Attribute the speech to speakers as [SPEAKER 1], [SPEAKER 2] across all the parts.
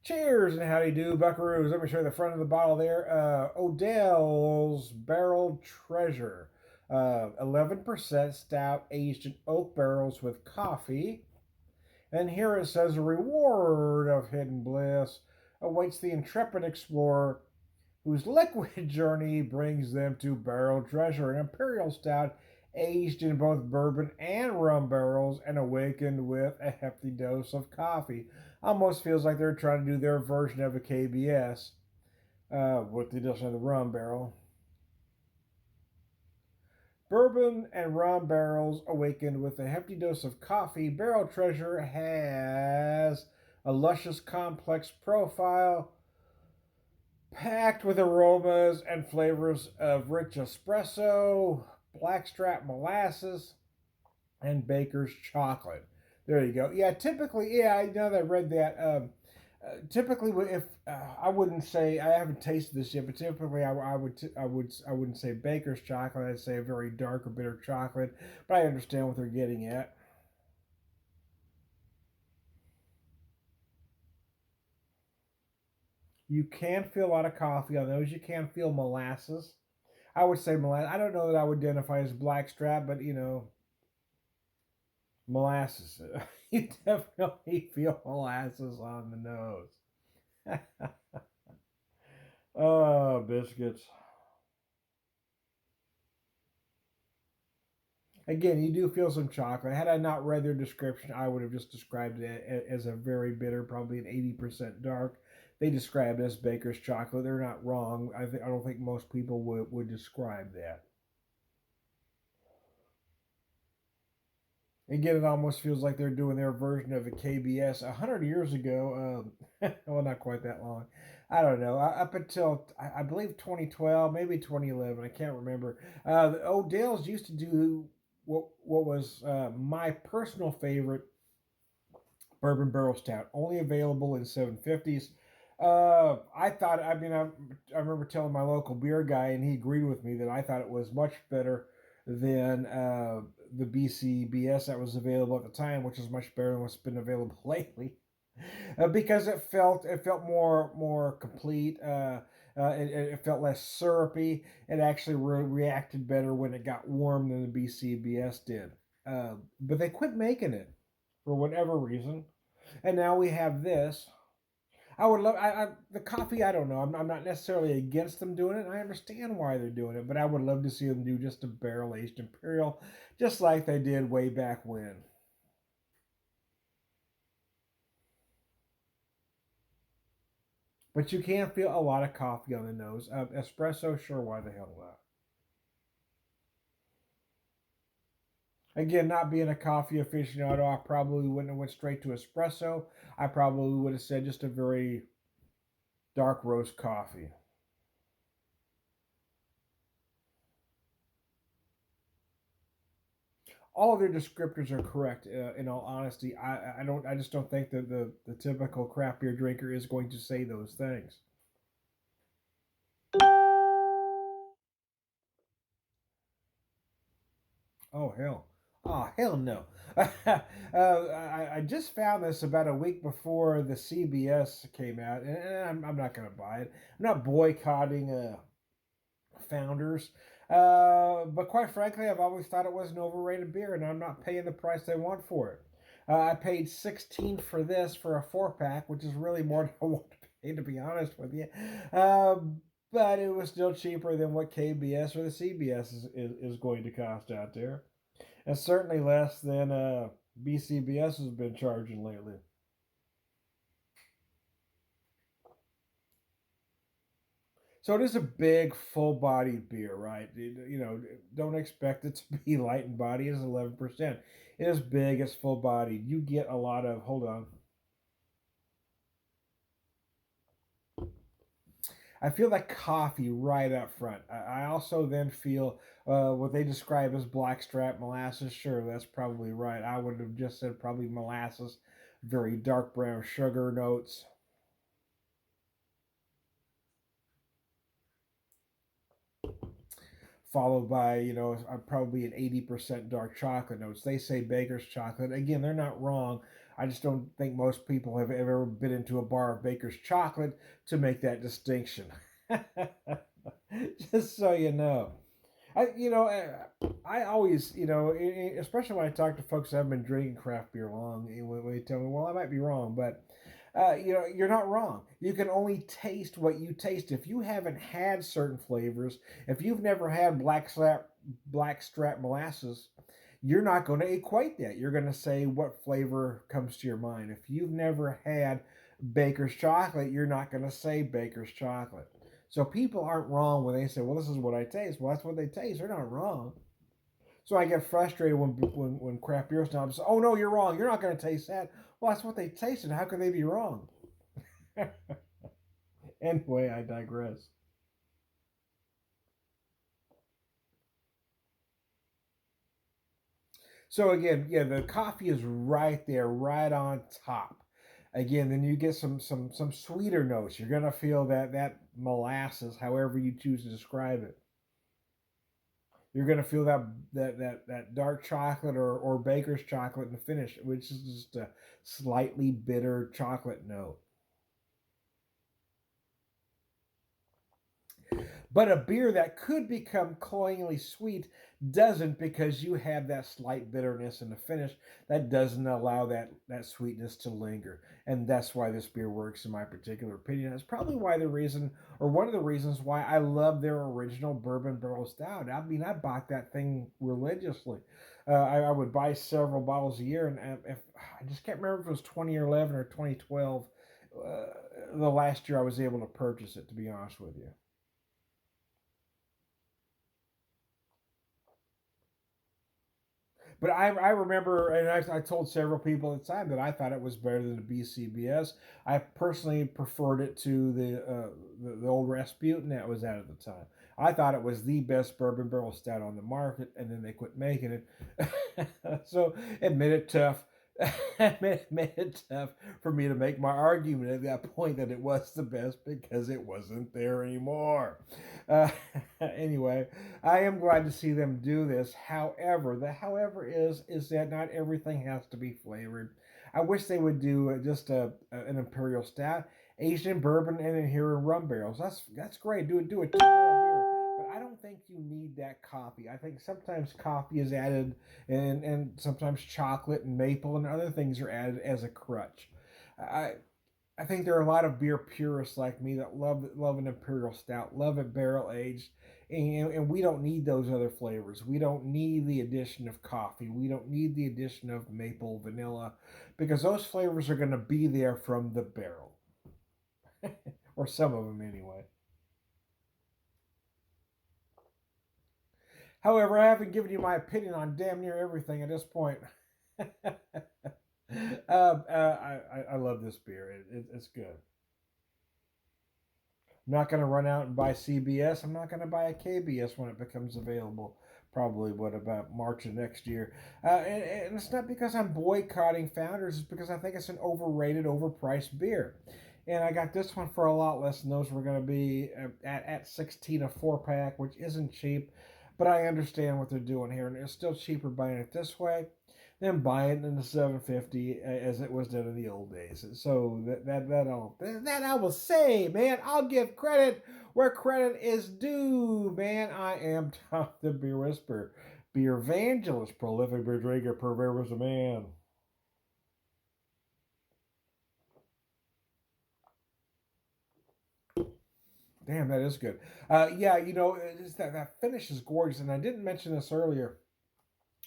[SPEAKER 1] Cheers and howdy do, buckaroos. Let me show you the front of the bottle there. Odell's Barrel Treasure. 11% stout aged in oak barrels with coffee. And here it says a reward of hidden bliss awaits the intrepid explorer whose liquid journey brings them to Barrel Treasure, an imperial stout aged in both bourbon and rum barrels and awakened with a hefty dose of coffee. Almost feels like they're trying to do their version of a KBS with the addition of the rum barrel. Bourbon and rum barrels awakened with a hefty dose of coffee. Barrel Treasure has a luscious, complex profile packed with aromas and flavors of rich espresso, blackstrap molasses, and baker's chocolate. There you go. Yeah, typically, yeah, now that I read that, typically, if I wouldn't say I haven't tasted this yet, but typically I wouldn't say baker's chocolate. I'd say a very dark or bitter chocolate. But I understand what they're getting at. You can feel a lot of coffee on those. You can feel molasses. I would say molasses. I don't know that I would identify as blackstrap, but molasses. You definitely feel molasses on the nose. Oh, biscuits. Again, you do feel some chocolate. Had I not read their description, I would have just described it as a very bitter, probably an 80% dark. They describe it as baker's chocolate. They're not wrong. I don't think most people would describe that. Again, it almost feels like they're doing their version of a KBS 100 years ago. Well, not quite that long. I don't know. Up until I believe 2012, maybe 2011. I can't remember. The Odell's used to do what was my personal favorite bourbon barrel stout, only available in 750s. I thought. I remember telling my local beer guy, and he agreed with me that I thought it was much better than the BCBS that was available at the time, which is much better than what's been available lately, because it felt more complete. It felt less syrupy. It actually reacted better when it got warm than the BCBS did. But they quit making it for whatever reason, and now we have this. I would love the coffee. I don't know. I'm not necessarily against them doing it. I understand why they're doing it, but I would love to see them do just a barrel aged imperial, just like they did way back when. But you can feel a lot of coffee on the nose. Espresso, sure, why the hell not? Again, not being a coffee aficionado, I probably wouldn't have went straight to espresso. I probably would have said just a very dark roast coffee. All of their descriptors are correct. In all honesty, I don't. I just don't think that the typical craft beer drinker is going to say those things. Oh hell. Oh hell no. I just found this about a week before the CBS came out, and I'm not going to buy it. I'm not boycotting Founders. But quite frankly, I've always thought it was an overrated beer, and I'm not paying the price they want for it. I paid 16 for this for a 4 pack, which is really more than I want to pay, to be honest with you. But it was still cheaper than what KBS or the CBS is going to cost out there, and certainly less than BCBS has been charging lately. So it is a big, full-bodied beer, right? Don't expect it to be light in body. It is 11%. It is big. It's full-bodied. You get a lot of. Hold on. I feel that coffee right up front. I also then feel what they describe as blackstrap molasses. Sure, that's probably right. I would have just said probably molasses. Very dark brown sugar notes. Followed by probably an 80% dark chocolate notes. They say baker's chocolate. Again, they're not wrong. I just don't think most people have ever been into a bar of Baker's chocolate to make that distinction. Just so you know. I always, especially when I talk to folks that have been drinking craft beer long, when they tell me, well, I might be wrong, but you're not wrong. You can only taste what you taste. If you haven't had certain flavors, if you've never had blackstrap molasses, you're not going to equate that. You're going to say what flavor comes to your mind. If you've never had Baker's chocolate, you're not going to say Baker's chocolate. So people aren't wrong when they say, "Well, this is what I taste." Well, that's what they taste. They're not wrong. So I get frustrated when craft beer snobs say, "Oh no, you're wrong. You're not going to taste that." Well, that's what they tasted. How can they be wrong? Anyway, I digress. So again, yeah, the coffee is right there, right on top. Again, then you get some sweeter notes. You're gonna feel that molasses, however you choose to describe it. You're gonna feel that dark chocolate or baker's chocolate in the finish, which is just a slightly bitter chocolate note. But a beer that could become cloyingly sweet doesn't, because you have that slight bitterness in the finish that doesn't allow that sweetness to linger. And that's why this beer works, in my particular opinion. That's probably why the reason, or one of the reasons why I love their original bourbon barrel stout. I mean, I bought that thing religiously. I would buy several bottles a year, and if I just can't remember if it was 2011 or 2012, uh, the last year I was able to purchase it. To be honest with you. But I remember, and I told several people at the time that I thought it was better than the BCBS. I personally preferred it to the old Rasputin that was out at the time. I thought it was the best bourbon barrel stout on the market, and then they quit making it. So it made it tough. Made it tough for me to make my argument at that point that it was the best because it wasn't there anymore. Uh, anyway, I am glad to see them do this. However, the however is that not everything has to be flavored. I wish they would do just an imperial stout, aged in bourbon, and in here in rum barrels. That's great. Do a 2 barrel beer, but I don't think you need that coffee. I think sometimes coffee is added, and sometimes chocolate and maple and other things are added as a crutch. I I think there are a lot of beer purists like me that love an imperial stout, love it barrel aged, and we don't need those other flavors. We don't need the addition of coffee. We don't need the addition of maple, vanilla, because those flavors are going to be there from the barrel, or some of them anyway. However, I haven't given you my opinion on damn near everything at this point. I love this beer. It's good. I'm not going to run out and buy CBS. I'm not going to buy a KBS when it becomes available. Probably what about March of next year. And it's not because I'm boycotting Founders. It's because I think it's an overrated, overpriced beer. And I got this one for a lot less than those were going to be at 16 a 4 pack, which isn't cheap. But I understand what they're doing here, and it's still cheaper buying it this way than buying it in the 750 as it was done in the old days. So that I will say, man, I'll give credit where credit is due, man. I am Tom the Beer Whisperer, beer evangelist, prolific beer drinker, pervert a man. Damn, that is good. Yeah, that finish is gorgeous, and I didn't mention this earlier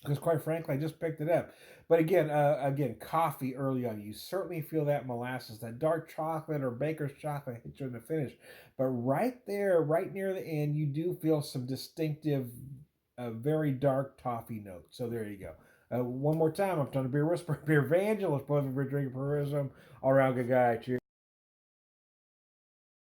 [SPEAKER 1] because quite frankly, I just picked it up. But again, coffee early on. You certainly feel that molasses, that dark chocolate or baker's chocolate hit you in the finish. But right there, right near the end, you do feel some distinctive, very dark toffee notes. So there you go. One more time, I'm trying to beer whisper, beer evangelist, both of beer drinking tourism, all around good guy. Cheers.